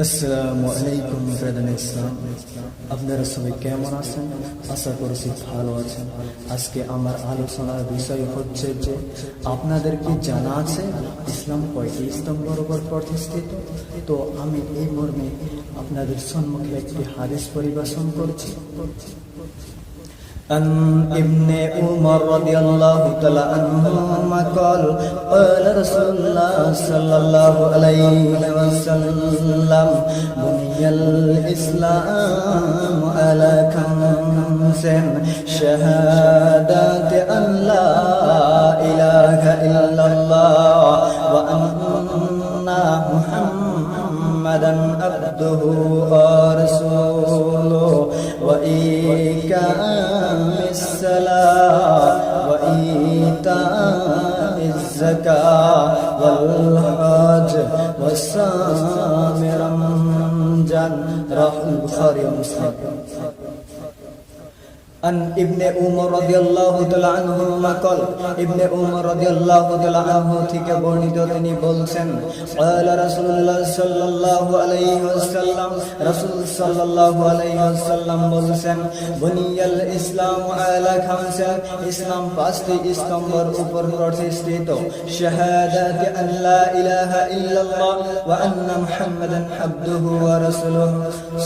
আসসালামু আলাইকুম ব্রাদার ইসলাম, আপনারা সবাই কেমন আছেন? আশা করছি ভালো আছেন। আজকে আমার আলোচনার বিষয় হচ্ছে যে আপনাদের কি জানা আছে ইসলাম কয়টি স্তম্ভের উপর প্রতিষ্ঠিত? তো আমি এই মর্মে আপনাদের সম্মুখে একটি হাদিস পরিবেশন করছি। عن ابن عمر رضي الله تعالى عنهما قال قال رسول الله صلى الله عليه وسلم بني الإسلام على خمس شهادة أن لا إله إلا الله وأن محمدا عبده ورسوله وإقام الصلاة وإيتاء الزكاة والحج والصوم رمضان رواه البخاري ومسلم। عن ابن عمر رضي الله تعالى عنهما قال ابن عمر رضي الله تعالى عنه থেকে বর্ণিত তিনি বলেন قال رسول الله صلى الله عليه وسلم রাসূল সাল্লাল্লাহু আলাইহি ওয়াসাল্লাম বলেন বুনিয়াল ইসলাম আলা খামসা, ইসলাম পাঁচটি স্তম্ভের উপর প্রতিষ্ঠিত। শাহাদাতি আন লা ইলাহা ইল্লাল্লাহ ওয়া আন্না মুহাম্মাদান আবদুহু ওয়া রাসূলুহু,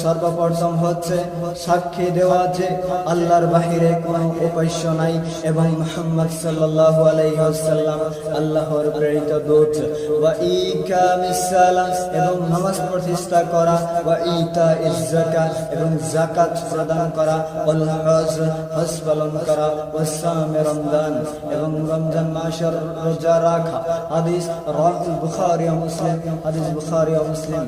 সর্বপ্রথম হচ্ছে সাক্ষী দেওয়া যে আল্লাহর বাহিরে কোনো উপাস্য নাই এবং মুহাম্মদ সাল্লাল্লাহু আলাইহি ওয়াসাল্লাম আল্লাহর প্রেরিত দূত। ওয়া ইকামিস সালাত, এবং নামাজ প্রতিষ্ঠা করা। ওয়া ইতাইজ যাকাত, এবং যাকাত প্রদান করা। ওয়াল হজ, হজ পালন করা। ওয়াস সাওমে রমজান, এবং রমজান মাসের রোজা রাখা। হাদিস রাওয়াহুল বুখারী ওয়া মুসলিম, হাদিস বুখারী ও মুসলিম।